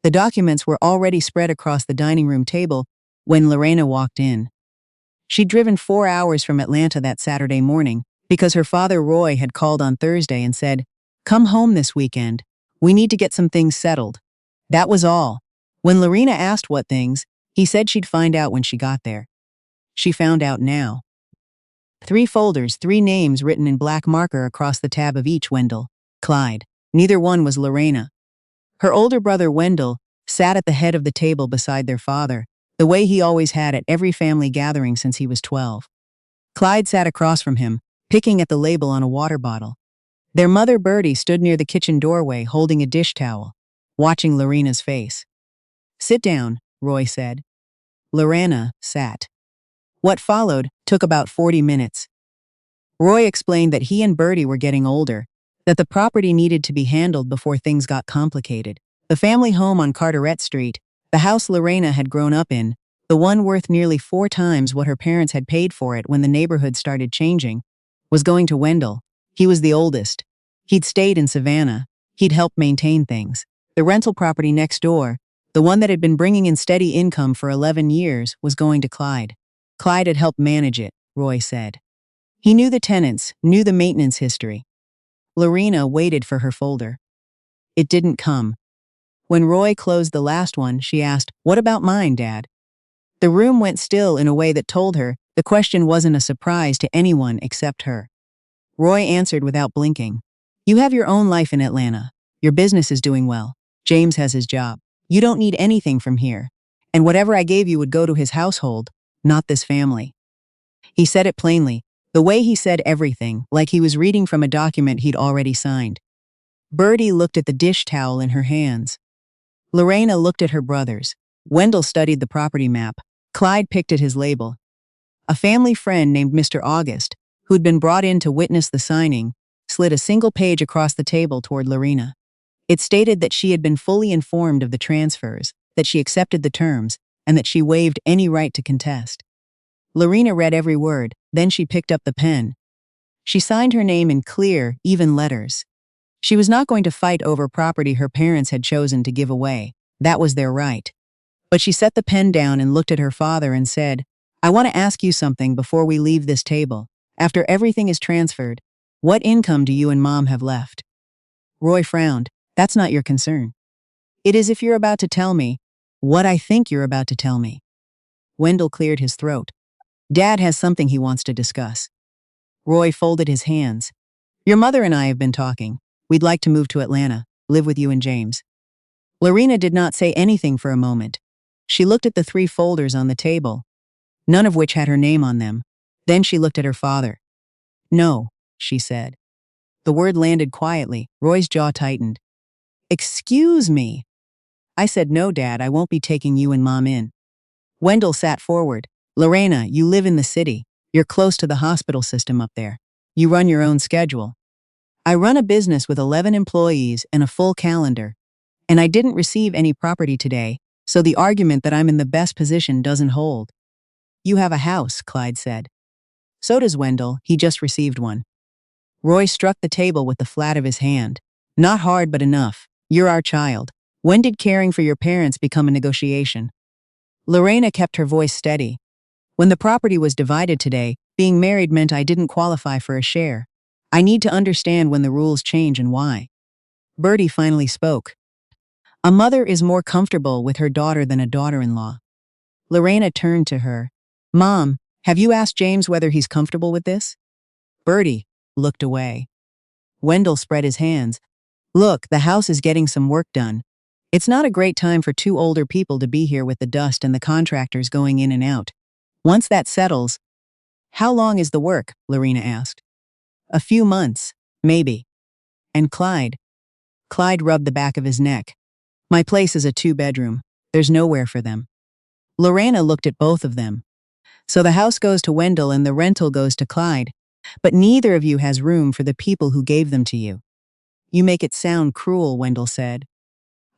The documents were already spread across the dining room table when Lorena walked in. She'd driven 4 hours from Atlanta that Saturday morning because her father Roy had called on Thursday and said, "Come home this weekend. We need to get some things settled." That was all. When Lorena asked what things, he said she'd find out when she got there. She found out now. 3 folders, 3 names written in black marker across the tab of each: Wendell, Clyde. Neither one was Lorena. Her older brother Wendell sat at the head of the table beside their father, the way he always had at every family gathering since he was 12. Clyde sat across from him, picking at the label on a water bottle. Their mother Bertie stood near the kitchen doorway holding a dish towel, watching Lorena's face. "Sit down," Roy said. Lorena sat. What followed took about 40 minutes. Roy explained that he and Bertie were getting older, that the property needed to be handled before things got complicated. The family home on Carteret Street, the house Lorena had grown up in, the one worth nearly 4 times what her parents had paid for it when the neighborhood started changing, was going to Wendell. He was the oldest. He'd stayed in Savannah. He'd helped maintain things. The rental property next door, the one that had been bringing in steady income for 11 years, was going to Clyde. Clyde had helped manage it, Roy said. He knew the tenants, knew the maintenance history. Lorena waited for her folder. It didn't come. When Roy closed the last one, she asked, "What about mine, Dad?" The room went still in a way that told her the question wasn't a surprise to anyone except her. Roy answered without blinking. "You have your own life in Atlanta. Your business is doing well. James has his job. You don't need anything from here. And whatever I gave you would go to his household, not this family." He said it plainly, the way he said everything, like he was reading from a document he'd already signed. Bertie looked at the dish towel in her hands. Lorena looked at her brothers. Wendell studied the property map. Clyde picked at his label. A family friend named Mr. August, who'd been brought in to witness the signing, slid a single page across the table toward Lorena. It stated that she had been fully informed of the transfers, that she accepted the terms, and that she waived any right to contest. Lorena read every word, then she picked up the pen. She signed her name in clear, even letters. She was not going to fight over property her parents had chosen to give away. That was their right. But she set the pen down and looked at her father and said, "I want to ask you something before we leave this table. After everything is transferred, what income do you and Mom have left?" Roy frowned. "That's not your concern." "It is if you're about to tell me what I think you're about to tell me." Wendell cleared his throat. "Dad has something he wants to discuss." Roy folded his hands. "Your mother and I have been talking. We'd like to move to Atlanta, live with you and James." Lorena did not say anything for a moment. She looked at the 3 folders on the table, none of which had her name on them. Then she looked at her father. "No," she said. The word landed quietly. Roy's jaw tightened. "Excuse me." "I said no, Dad, I won't be taking you and Mom in." Wendell sat forward. "Lorena, you live in the city. You're close to the hospital system up there. You run your own schedule. I run a business with 11 employees and a full calendar. And I didn't receive any property today, so the argument that I'm in the best position doesn't hold." "You have a house," Clyde said. "So does Wendell. He just received one." Roy struck the table with the flat of his hand. "Not hard, but enough. You're our child. When did caring for your parents become a negotiation?" Lorena kept her voice steady. "When the property was divided today, being married meant I didn't qualify for a share. I need to understand when the rules change and why." Bertie finally spoke. "A mother is more comfortable with her daughter than a daughter-in-law." Lorena turned to her. "Mom, have you asked James whether he's comfortable with this?" Bertie looked away. Wendell spread his hands. "Look, the house is getting some work done. It's not a great time for 2 older people to be here with the dust and the contractors going in and out. Once that settles—" "How long is the work?" Lorena asked. "A few months, maybe." "And Clyde?" Clyde rubbed the back of his neck. "My place is a 2-bedroom. There's nowhere for them." Lorena looked at both of them. "So the house goes to Wendell and the rental goes to Clyde. But neither of you has room for the people who gave them to you." "You make it sound cruel," Wendell said.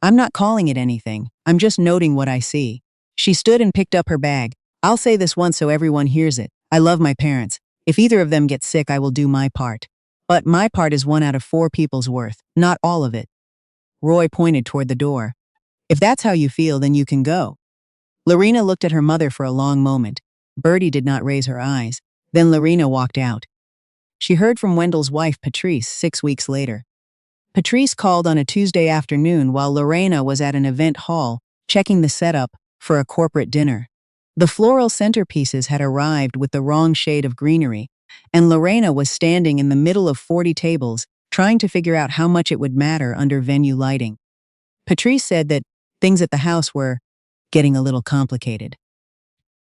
"I'm not calling it anything. I'm just noting what I see." She stood and picked up her bag. "I'll say this once so everyone hears it. I love my parents. If either of them gets sick, I will do my part. But my part is 1 out of 4 people's worth, not all of it." Roy pointed toward the door. If that's how you feel, then you can go. Lorena looked at her mother for a long moment. Bertie did not raise her eyes. Then Lorena walked out. She heard from Wendell's wife, Patrice, 6 weeks later. Patrice called on a Tuesday afternoon while Lorena was at an event hall, checking the setup for a corporate dinner. The floral centerpieces had arrived with the wrong shade of greenery, and Lorena was standing in the middle of 40 tables, trying to figure out how much it would matter under venue lighting. Patrice said that things at the house were getting a little complicated.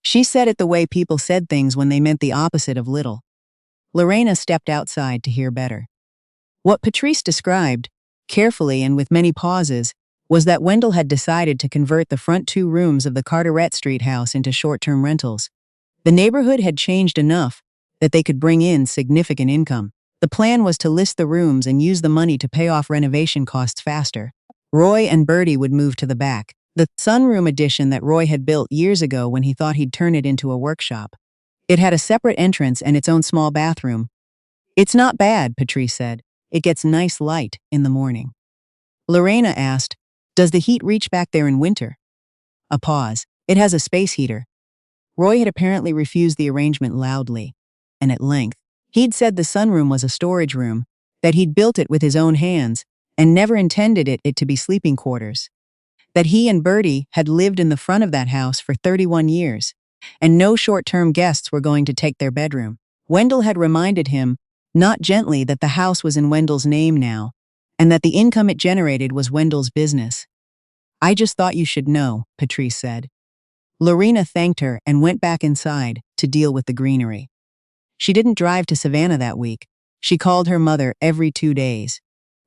She said it the way people said things when they meant the opposite of little. Lorena stepped outside to hear better. What Patrice described, carefully and with many pauses, was that Wendell had decided to convert the front 2 rooms of the Carteret Street house into short-term rentals. The neighborhood had changed enough that they could bring in significant income. The plan was to list the rooms and use the money to pay off renovation costs faster. Roy and Bertie would move to the back, the sunroom addition that Roy had built years ago when he thought he'd turn it into a workshop. It had a separate entrance and its own small bathroom. "It's not bad," Patrice said. "It gets nice light in the morning." Lorena asked, "Does the heat reach back there in winter?" A pause. "It has a space heater." Roy had apparently refused the arrangement loudly, and at length. He'd said the sunroom was a storage room, that he'd built it with his own hands, and never intended it to be sleeping quarters. That he and Bertie had lived in the front of that house for 31 years, and no short-term guests were going to take their bedroom. Wendell had reminded him, not gently, that the house was in Wendell's name now, and that the income it generated was Wendell's business. "I just thought you should know," Patrice said. Lorena thanked her and went back inside to deal with the greenery. She didn't drive to Savannah that week. She called her mother every 2 days.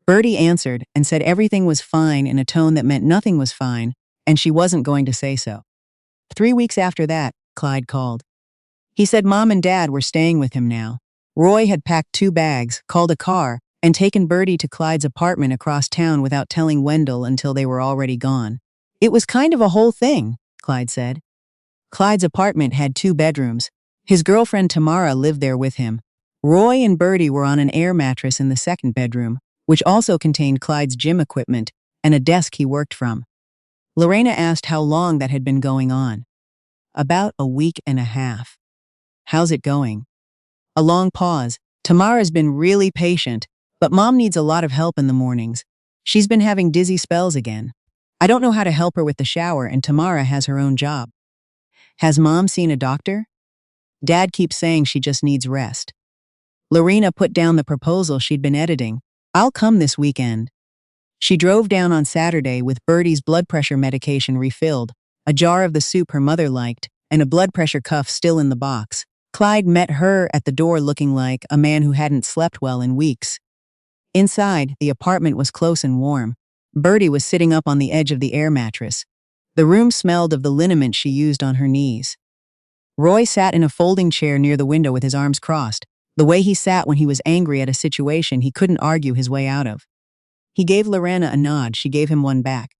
Bertie answered and said everything was fine in a tone that meant nothing was fine, and she wasn't going to say so. 3 weeks after that, Clyde called. He said Mom and Dad were staying with him now. Roy had packed 2 bags, called a car, and taken Bertie to Clyde's apartment across town without telling Wendell until they were already gone. "It was kind of a whole thing," Clyde said. Clyde's apartment had 2 bedrooms. His girlfriend Tamara lived there with him. Roy and Bertie were on an air mattress in the 2nd bedroom, which also contained Clyde's gym equipment and a desk he worked from. Lorena asked how long that had been going on. "About a week and a half." "How's it going?" A long pause. "Tamara's been really patient, but Mom needs a lot of help in the mornings. She's been having dizzy spells again. I don't know how to help her with the shower, and Tamara has her own job." "Has Mom seen a doctor?" "Dad keeps saying she just needs rest." Lorena put down the proposal she'd been editing. "I'll come this weekend." She drove down on Saturday with Bertie's blood pressure medication refilled, a jar of the soup her mother liked, and a blood pressure cuff still in the box. Clyde met her at the door looking like a man who hadn't slept well in weeks. Inside, the apartment was close and warm. Bertie was sitting up on the edge of the air mattress. The room smelled of the liniment she used on her knees. Roy sat in a folding chair near the window with his arms crossed, the way he sat when he was angry at a situation he couldn't argue his way out of. He gave Lorena a nod. She gave him one back.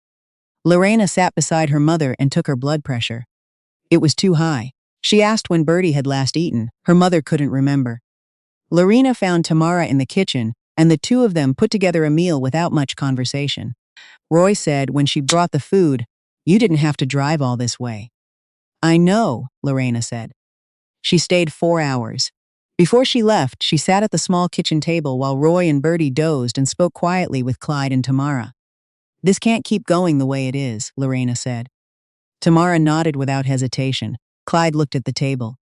Lorena sat beside her mother and took her blood pressure. It was too high. She asked when Bertie had last eaten. Her mother couldn't remember. Lorena found Tamara in the kitchen, and the 2 of them put together a meal without much conversation. Roy said when she brought the food, "You didn't have to drive all this way." "I know," Lorena said. She stayed 4 hours. Before she left, she sat at the small kitchen table while Roy and Bertie dozed and spoke quietly with Clyde and Tamara. "This can't keep going the way it is," Lorena said. Tamara nodded without hesitation. Clyde looked at the table.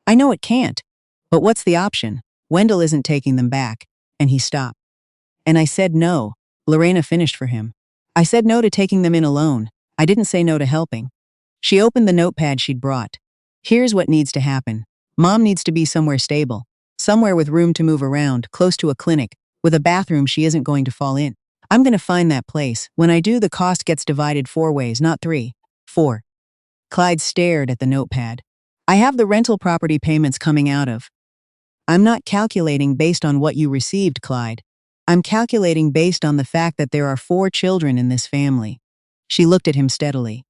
"I know it can't, but what's the option? Wendell isn't taking them back." And he stopped. "And I said no," Lorena finished for him. "I said no to taking them in alone. I didn't say no to helping." She opened the notepad she'd brought. "Here's what needs to happen. Mom needs to be somewhere stable, somewhere with room to move around, close to a clinic, with a bathroom she isn't going to fall in. I'm going to find that place. When I do, the cost gets divided 4 ways, not 3. 4. Clyde stared at the notepad. "I have the rental property payments coming out of." "I'm not calculating based on what you received, Clyde. I'm calculating based on the fact that there are 4 children in this family." She looked at him steadily.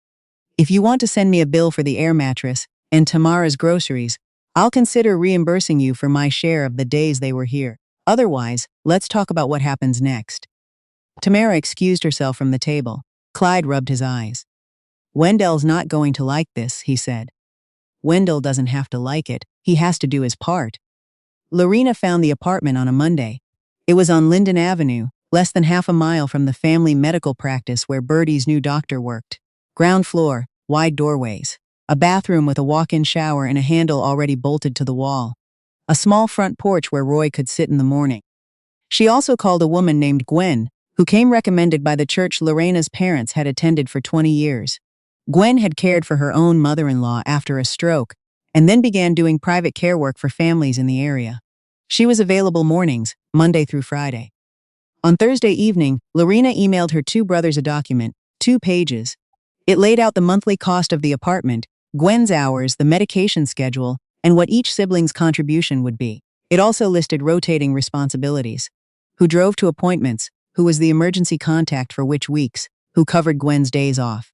"If you want to send me a bill for the air mattress and Tamara's groceries, I'll consider reimbursing you for my share of the days they were here. Otherwise, let's talk about what happens next." Tamara excused herself from the table. Clyde rubbed his eyes. Wendell's not going to like this, he said. Wendell doesn't have to like it, he has to do his part. Lorena found the apartment on a Monday. It was on Linden Avenue, less than half a mile from the family medical practice where Bertie's new doctor worked. Ground floor, wide doorways. A bathroom with a walk-in shower and a handle already bolted to the wall. A small front porch where Roy could sit in the morning. She also called a woman named Gwen, who came recommended by the church Lorena's parents had attended for 20 years. Gwen had cared for her own mother-in-law after a stroke, and then began doing private care work for families in the area. She was available mornings, Monday through Friday. On Thursday evening, Lorena emailed her two brothers a document, 2 pages. It laid out the monthly cost of the apartment, Gwen's hours, the medication schedule, and what each sibling's contribution would be. It also listed rotating responsibilities. Who drove to appointments, who was the emergency contact for which weeks, who covered Gwen's days off.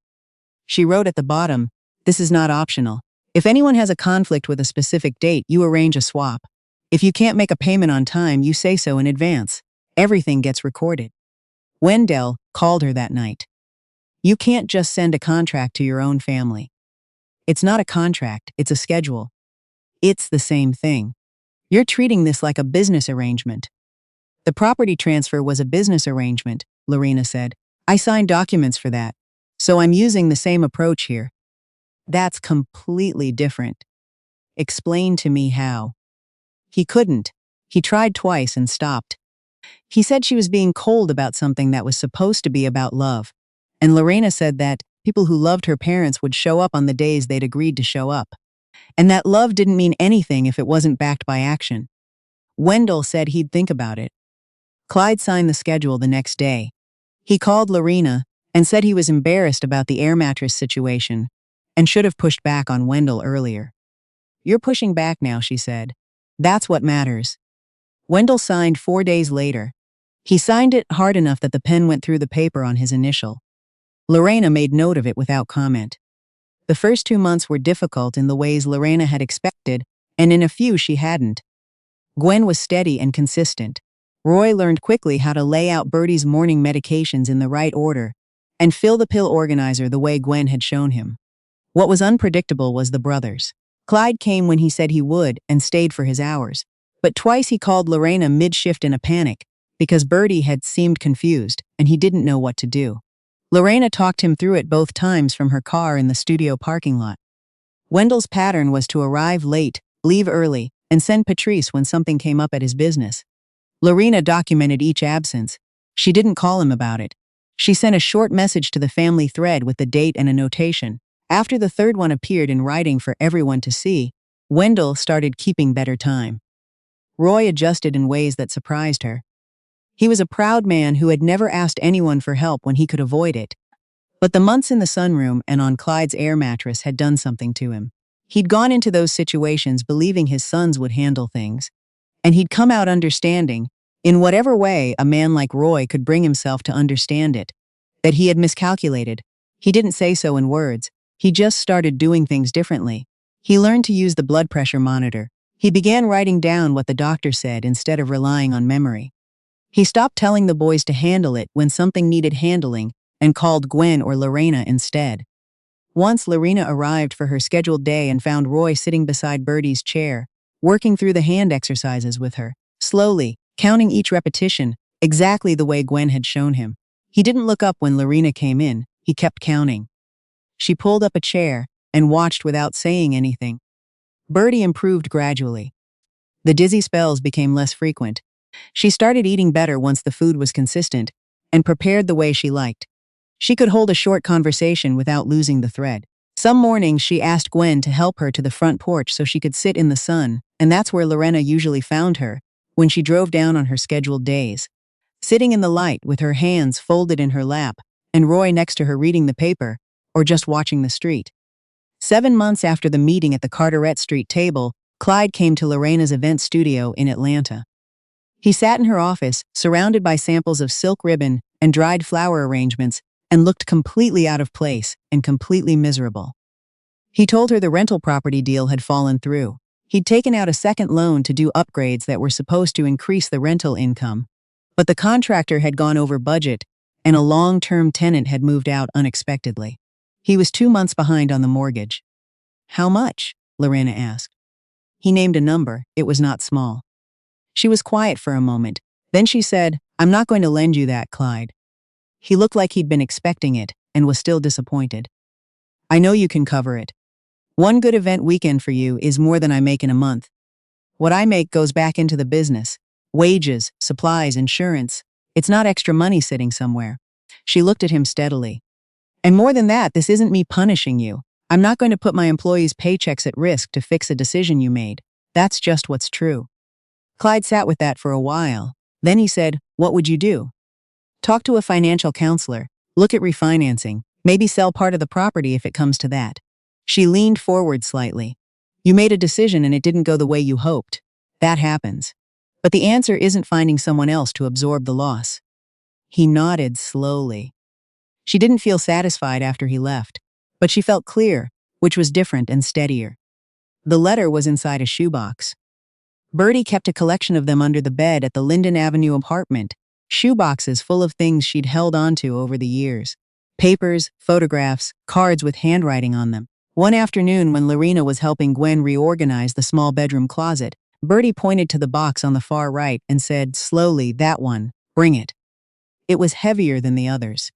She wrote at the bottom, "This is not optional. If anyone has a conflict with a specific date, you arrange a swap. If you can't make a payment on time, you say so in advance. Everything gets recorded." Wendell called her that night. "You can't just send a contract to your own family. It's not a contract, it's a schedule. It's the same thing. You're treating this like a business arrangement." "The property transfer was a business arrangement," Lorena said. "I signed documents for that. So I'm using the same approach here." "That's completely different. Explain to me how." He couldn't. He tried twice and stopped. He said she was being cold about something that was supposed to be about love. And Lorena said that people who loved her parents would show up on the days they'd agreed to show up. And that love didn't mean anything if it wasn't backed by action. Wendell said he'd think about it. Clyde signed the schedule the next day. He called Lorena and said he was embarrassed about the air mattress situation and should have pushed back on Wendell earlier. "You're pushing back now," she said. "That's what matters." Wendell signed 4 days later. He signed it hard enough that the pen went through the paper on his initial. Lorena made note of it without comment. The first 2 months were difficult in the ways Lorena had expected, and in a few she hadn't. Gwen was steady and consistent. Roy learned quickly how to lay out Bertie's morning medications in the right order and fill the pill organizer the way Gwen had shown him. What was unpredictable was the brothers. Clyde came when he said he would and stayed for his hours. But twice he called Lorena mid-shift in a panic because Bertie had seemed confused and he didn't know what to do. Lorena talked him through it both times from her car in the studio parking lot. Wendell's pattern was to arrive late, leave early, and send Patrice when something came up at his business. Lorena documented each absence. She didn't call him about it. She sent a short message to the family thread with the date and a notation. After the third one appeared in writing for everyone to see, Wendell started keeping better time. Roy adjusted in ways that surprised her. He was a proud man who had never asked anyone for help when he could avoid it. But the months in the sunroom and on Clyde's air mattress had done something to him. He'd gone into those situations believing his sons would handle things, and he'd come out understanding, in whatever way a man like Roy could bring himself to understand it, that he had miscalculated. He didn't say so in words. He just started doing things differently. He learned to use the blood pressure monitor. He began writing down what the doctor said instead of relying on memory. He stopped telling the boys to handle it when something needed handling and called Gwen or Lorena instead. Once Lorena arrived for her scheduled day and found Roy sitting beside Bertie's chair, working through the hand exercises with her, slowly, counting each repetition, exactly the way Gwen had shown him. He didn't look up when Lorena came in, he kept counting. She pulled up a chair and watched without saying anything. Bertie improved gradually. The dizzy spells became less frequent. She started eating better once the food was consistent and prepared the way she liked. She could hold a short conversation without losing the thread. Some mornings she asked Gwen to help her to the front porch so she could sit in the sun, and that's where Lorena usually found her when she drove down on her scheduled days. Sitting in the light with her hands folded in her lap and Roy next to her reading the paper or just watching the street. 7 months after the meeting at the Carteret Street table, Clyde came to Lorena's event studio in Atlanta. He sat in her office, surrounded by samples of silk ribbon and dried flower arrangements, and looked completely out of place and completely miserable. He told her the rental property deal had fallen through. He'd taken out a second loan to do upgrades that were supposed to increase the rental income, but the contractor had gone over budget and a long-term tenant had moved out unexpectedly. He was 2 months behind on the mortgage. "How much?" Lorena asked. He named a number. It was not small. She was quiet for a moment. Then she said, "I'm not going to lend you that, Clyde." He looked like he'd been expecting it and was still disappointed. "I know you can cover it. One good event weekend for you is more than I make in a month. What I make goes back into the business. Wages, supplies, insurance. It's not extra money sitting somewhere." She looked at him steadily. "And more than that, this isn't me punishing you. I'm not going to put my employees' paychecks at risk to fix a decision you made. That's just what's true." Clyde sat with that for a while. Then he said, "What would you do?" "Talk to a financial counselor. Look at refinancing. Maybe sell part of the property if it comes to that." She leaned forward slightly. "You made a decision and it didn't go the way you hoped. That happens. But the answer isn't finding someone else to absorb the loss." He nodded slowly. She didn't feel satisfied after he left, but she felt clear, which was different and steadier. The letter was inside a shoebox. Bertie kept a collection of them under the bed at the Linden Avenue apartment, shoeboxes full of things she'd held onto over the years. Papers, photographs, cards with handwriting on them. One afternoon when Lorena was helping Gwen reorganize the small bedroom closet, Bertie pointed to the box on the far right and said, slowly, "That one, bring it." It was heavier than the others.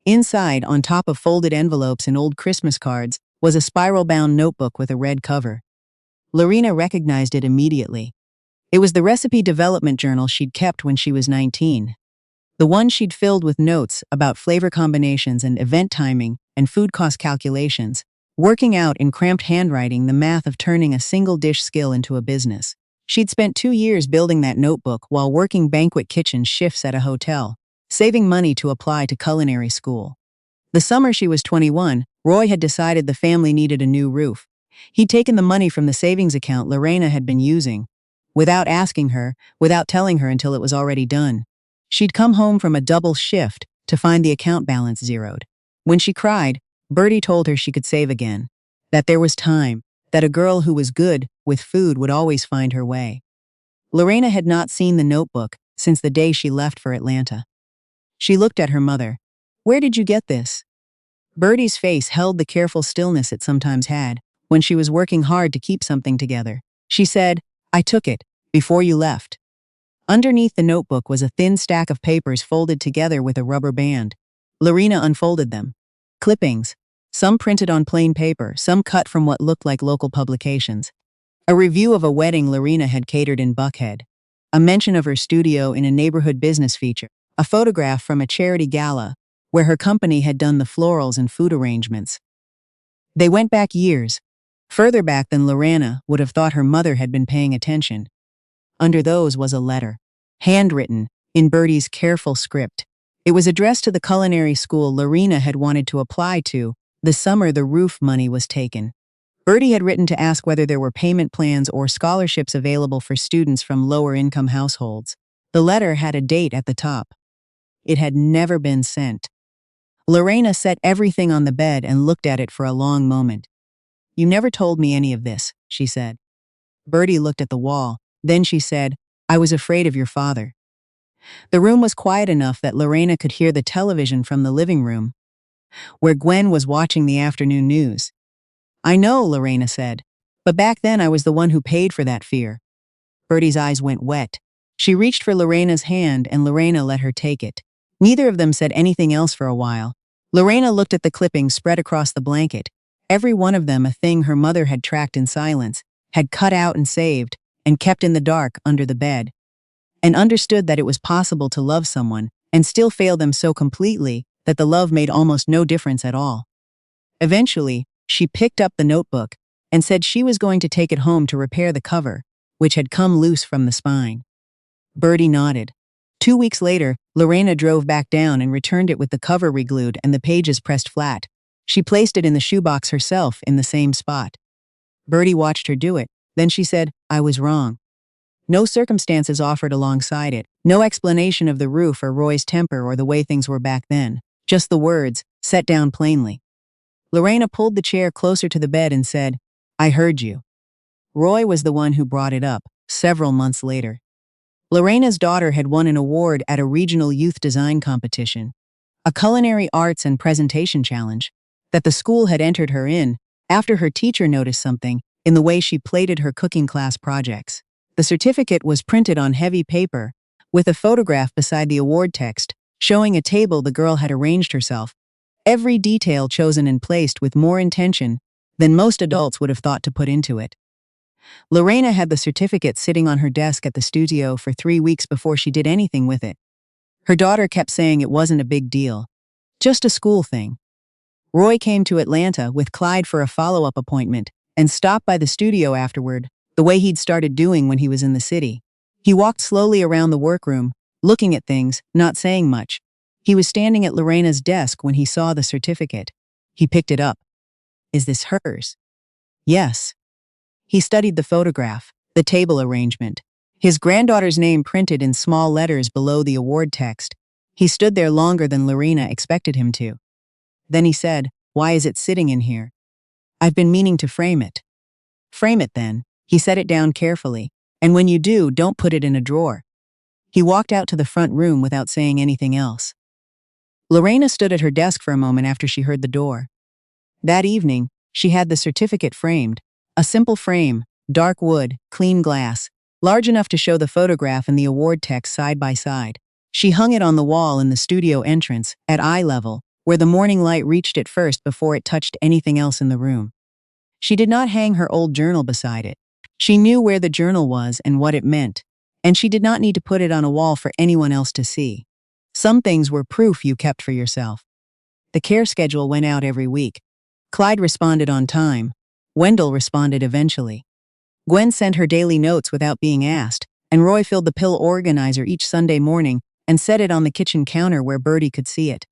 Inside, on top of folded envelopes and old Christmas cards, was a spiral-bound notebook with a red cover. Lorena recognized it immediately. It was the recipe development journal she'd kept when she was 19. The one she'd filled with notes about flavor combinations and event timing and food cost calculations, working out in cramped handwriting the math of turning a single-dish skill into a business. She'd spent 2 years building that notebook while working banquet kitchen shifts at a hotel, saving money to apply to culinary school. The summer she was 21, Roy had decided the family needed a new roof. He'd taken the money from the savings account Lorena had been using, without asking her, without telling her until it was already done. She'd come home from a double shift to find the account balance zeroed. When she cried, Bertie told her she could save again, that there was time, that a girl who was good with food would always find her way. Lorena had not seen the notebook since the day she left for Atlanta. She looked at her mother. "Where did you get this?" Bertie's face held the careful stillness it sometimes had when she was working hard to keep something together. She said, "I took it, before you left." Underneath the notebook was a thin stack of papers folded together with a rubber band. Lorena unfolded them. Clippings, some printed on plain paper, some cut from what looked like local publications. A review of a wedding Lorena had catered in Buckhead. A mention of her studio in a neighborhood business feature. A photograph from a charity gala where her company had done the florals and food arrangements. They went back years, further back than Lorena would have thought her mother had been paying attention. Under those was a letter, handwritten, in Bertie's careful script. It was addressed to the culinary school Lorena had wanted to apply to the summer the roof money was taken. Bertie had written to ask whether there were payment plans or scholarships available for students from lower-income households. The letter had a date at the top. It had never been sent. Lorena set everything on the bed and looked at it for a long moment. "You never told me any of this," she said. Bertie looked at the wall. Then she said, "I was afraid of your father." The room was quiet enough that Lorena could hear the television from the living room, where Gwen was watching the afternoon news. "I know," Lorena said, "but back then I was the one who paid for that fear." Bertie's eyes went wet. She reached for Lorena's hand and Lorena let her take it. Neither of them said anything else for a while. Lorena looked at the clippings spread across the blanket, every one of them a thing her mother had tracked in silence, had cut out and saved, and kept in the dark under the bed, and understood that it was possible to love someone and still fail them so completely that the love made almost no difference at all. Eventually, she picked up the notebook and said she was going to take it home to repair the cover, which had come loose from the spine. Bertie nodded. 2 weeks later, Lorena drove back down and returned it with the cover reglued and the pages pressed flat. She placed it in the shoebox herself in the same spot. Bertie watched her do it. Then she said, "I was wrong." No circumstances offered alongside it, no explanation of the roof or Roy's temper or the way things were back then, just the words, set down plainly. Lorena pulled the chair closer to the bed and said, "I heard you." Roy was the one who brought it up, several months later. Lorena's daughter had won an award at a regional youth design competition. a culinary arts and presentation challenge, that the school had entered her in after her teacher noticed something in the way she plated her cooking class projects. The certificate was printed on heavy paper, with a photograph beside the award text, showing a table the girl had arranged herself, every detail chosen and placed with more intention than most adults would have thought to put into it. Lorena had the certificate sitting on her desk at the studio for 3 weeks before she did anything with it. Her daughter kept saying it wasn't a big deal, just a school thing. Roy came to Atlanta with Clyde for a follow-up appointment and stopped by the studio afterward, the way he'd started doing when he was in the city. He walked slowly around the workroom, looking at things, not saying much. He was standing at Lorena's desk when he saw the certificate. He picked it up. "Is this hers?" "Yes." He studied the photograph, the table arrangement, his granddaughter's name printed in small letters below the award text. He stood there longer than Lorena expected him to. Then he said, "Why is it sitting in here?" "I've been meaning to frame it." "Frame it then." He set it down carefully. "And when you do, don't put it in a drawer." He walked out to the front room without saying anything else. Lorena stood at her desk for a moment after she heard the door. That evening, she had the certificate framed, a simple frame, dark wood, clean glass, large enough to show the photograph and the award text side by side. She hung it on the wall in the studio entrance, at eye level, where the morning light reached it first before it touched anything else in the room. She did not hang her old journal beside it. She knew where the journal was and what it meant, and she did not need to put it on a wall for anyone else to see. Some things were proof you kept for yourself. The care schedule went out every week. Clyde responded on time. Wendell responded eventually. Gwen sent her daily notes without being asked, and Roy filled the pill organizer each Sunday morning and set it on the kitchen counter where Bertie could see it.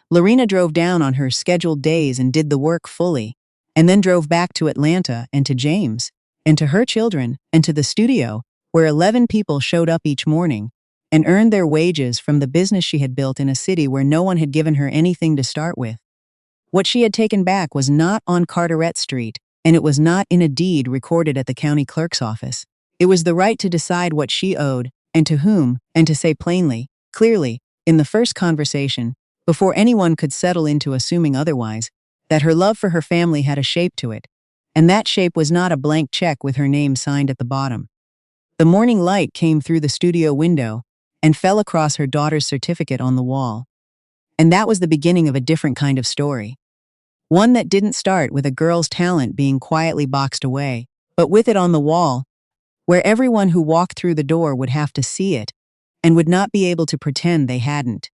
Lorena drove down on her scheduled days and did the work fully, and then drove back to Atlanta and to James, and to her children, and to the studio, where 11 people showed up each morning and earned their wages from the business she had built in a city where no one had given her anything to start with. What she had taken back was not on Carteret Street, and it was not in a deed recorded at the county clerk's office. It was the right to decide what she owed, and to whom, and to say plainly, clearly, in the first conversation, before anyone could settle into assuming otherwise, that her love for her family had a shape to it, and that shape was not a blank check with her name signed at the bottom. The morning light came through the studio window and fell across her daughter's certificate on the wall. And that was the beginning of a different kind of story. One that didn't start with a girl's talent being quietly boxed away, but with it on the wall, where everyone who walked through the door would have to see it and would not be able to pretend they hadn't.